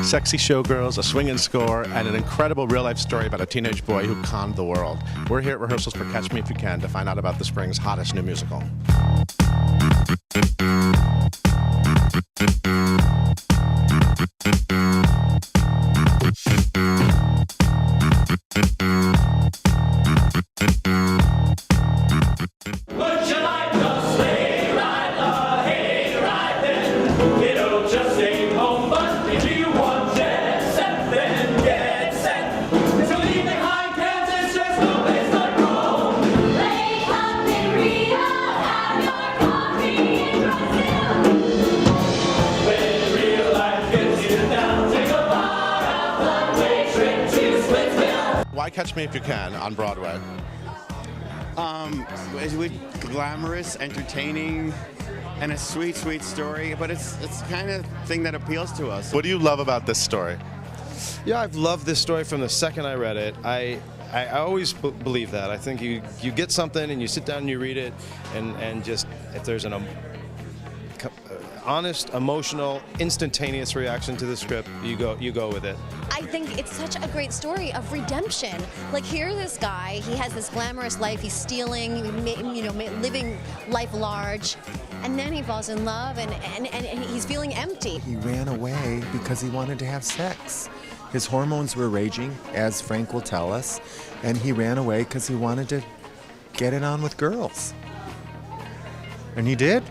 Sexy showgirls, a swinging score, and an incredible real-life story about a teenage boy who conned the world. We're here at Rehearsals for Catch Me If You Can to find out about the spring's hottest new musical. Why Catch Me If You Can on Broadway? It's glamorous, entertaining, and a sweet, sweet story, but it's the kind of thing that appeals to us. What do you love about this story? Yeah, I've loved this story from the second I read it. I always believe that. I think you get something and you sit down and you read it, and just if there's an honest, emotional, instantaneous reaction to the script, you go with it. I think it's such a great story of redemption. Like, here this guy, he has this glamorous life, he's stealing, living life large, and then he falls in love and he's feeling empty. He ran away because he wanted to have sex. His hormones were raging, as Frank will tell us, and he ran away because he wanted to get it on with girls. And he did.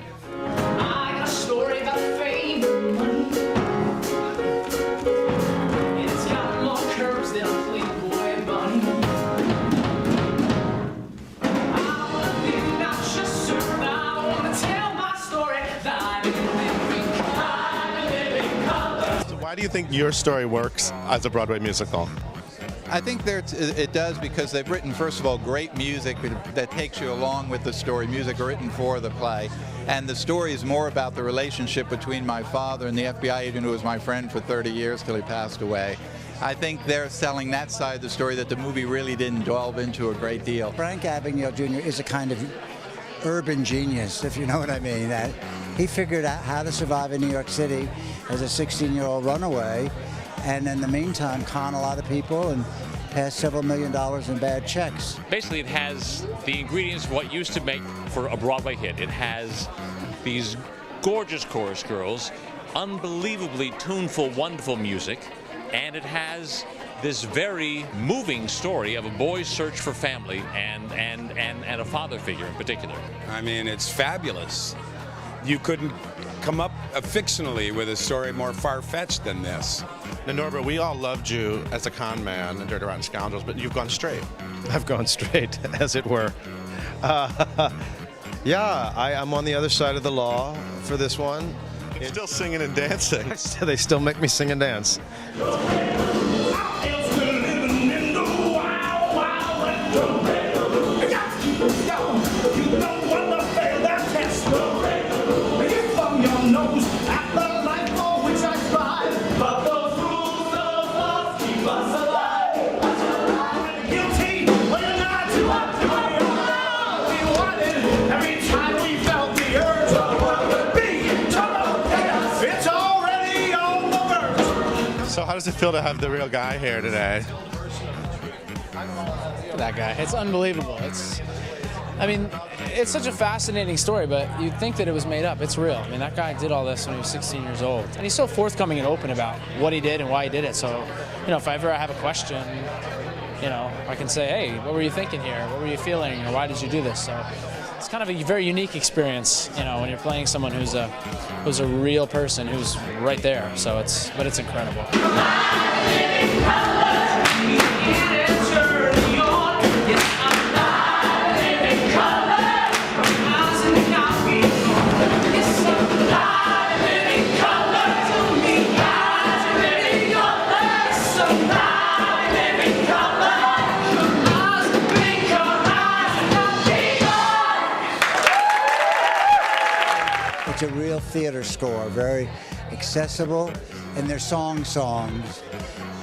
Why do you think your story works as a Broadway musical? I think it does because they've written, first of all, great music that takes you along with the story, music written for the play. And the story is more about the relationship between my father and the FBI agent who was my friend for 30 years till he passed away. I think they're selling that side of the story that the movie really didn't delve into a great deal. Frank Abagnale Jr. is a kind of urban genius, if you know what I mean. That he figured out how to survive in New York City as a 16-year-old runaway, and in the meantime con a lot of people and pass several $1 million in bad checks. Basically, it has the ingredients of what used to make for a Broadway hit. It has these gorgeous chorus girls, unbelievably tuneful, wonderful music, and it has this very moving story of a boy's search for family and a father figure in particular. I mean, it's fabulous. You couldn't come up fictionally with a story more far-fetched than this. Now, Norbert, we all loved you as a con man in Dirty Rotten Scoundrels, but you've gone straight. I've gone straight, as it were. Yeah, I'm on the other side of the law for this one. You're still singing and dancing. They still make me sing and dance. So how does it feel to have the real guy here today? That guy, it's unbelievable. I mean, it's such a fascinating story, but you'd think that it was made up. It's real. I mean, that guy did all this when he was 16 years old. And he's so forthcoming and open about what he did and why he did it. So, if I ever have a question, I can say, hey, what were you thinking here? What were you feeling? Or why did you do this? So it's kind of a very unique experience, when you're playing someone who's a real person who's right there. So it's incredible. It's a real theater score, very accessible, and they're songs,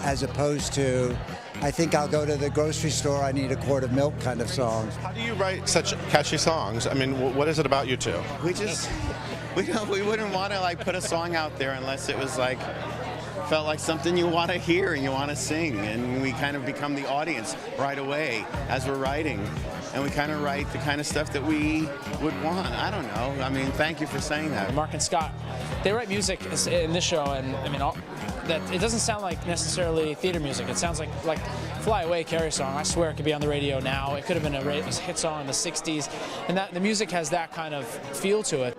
as opposed to, I think I'll go to the grocery store, I need a quart of milk kind of songs. How do you write such catchy songs? I mean, what is it about you two? We wouldn't want to put a song out there unless it was felt like something you want to hear and you want to sing, and we kind of become the audience right away as we're writing, and we kind of write the kind of stuff that we would want. I don't know. I mean, thank you for saying that. Mark and Scott, they write music in this show, and I mean, that it doesn't sound like necessarily theater music. It sounds like Fly Away, Carrie song. I swear it could be on the radio now. It could have been a hit song in the '60s, and that the music has that kind of feel to it.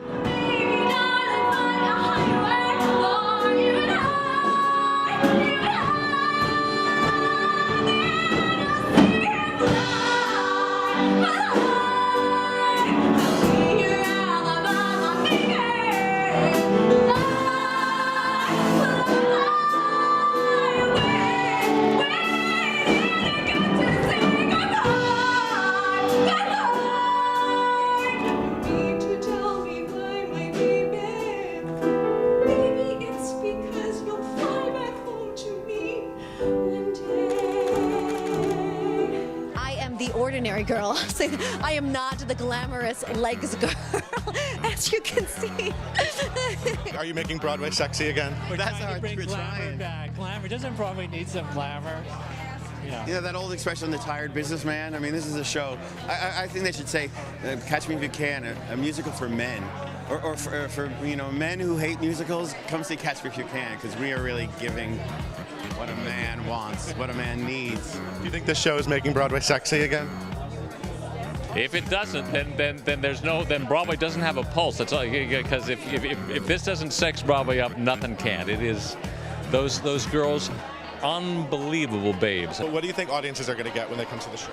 Ordinary girl. I am not the glamorous legs girl, as you can see. Are you making Broadway sexy again? That's trying how to bring we're glamour trying. back. Glamour doesn't Broadway need some glamour? Yeah, that old expression, the tired businessman. I mean, this is a show. I think they should say, "Catch Me If You Can," a musical for men, or for men who hate musicals. Come see Catch Me If You Can, because we are really giving what a man wants, what a man needs. Do you think this show is making Broadway sexy again? If it doesn't, then Broadway doesn't have a pulse. That's all. Because if this doesn't sex Broadway up, nothing can. It is those girls, unbelievable babes. What do you think audiences are going to get when they come to the show?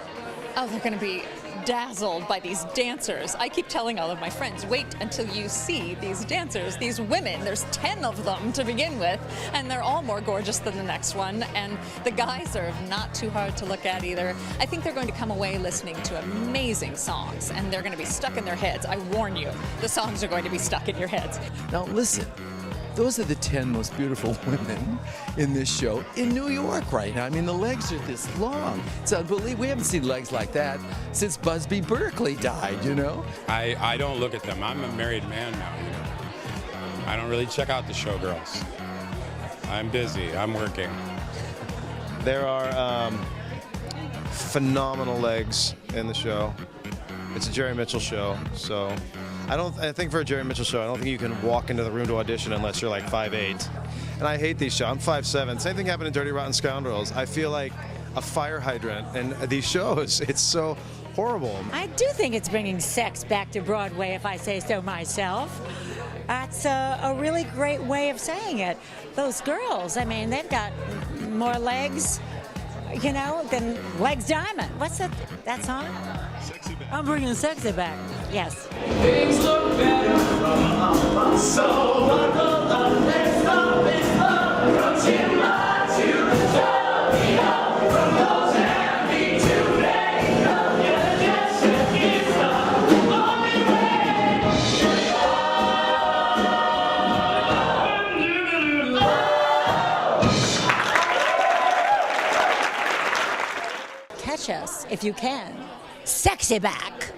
Oh, they're going to be dazzled by these dancers. I keep telling all of my friends, wait until you see these dancers, these women. There's 10 of them to begin with, and they're all more gorgeous than the next one. And the guys are not too hard to look at either. I think they're going to come away listening to amazing songs, and they're going to be stuck in their heads. I warn you, the songs are going to be stuck in your heads. Now listen. Those are the 10 most beautiful women in this show in New York right now. I mean, the legs are this long. It's unbelievable. We haven't seen legs like that since Busby Berkeley died, you know? I don't look at them. I'm a married man now, you know. I don't really check out the showgirls. I'm busy. I'm working. There are phenomenal legs in the show. It's a Jerry Mitchell show, so I think for a Jerry Mitchell show, I don't think you can walk into the room to audition unless you're like 5'8". And I hate these shows. I'm 5'7". Same thing happened in Dirty Rotten Scoundrels. I feel like a fire hydrant in these shows. It's so horrible. I do think it's bringing sex back to Broadway, if I say so myself. That's a really great way of saying it. Those girls, I mean, they've got more legs, you know, than Legs Diamond. What's that song? I'm bringing sexy back. Yes. Things look better from up, so buckle up, let's go, from Timber to Tokyo, from those happy to Vegas, yeah, just is the only Catch us if you can. Sexy back.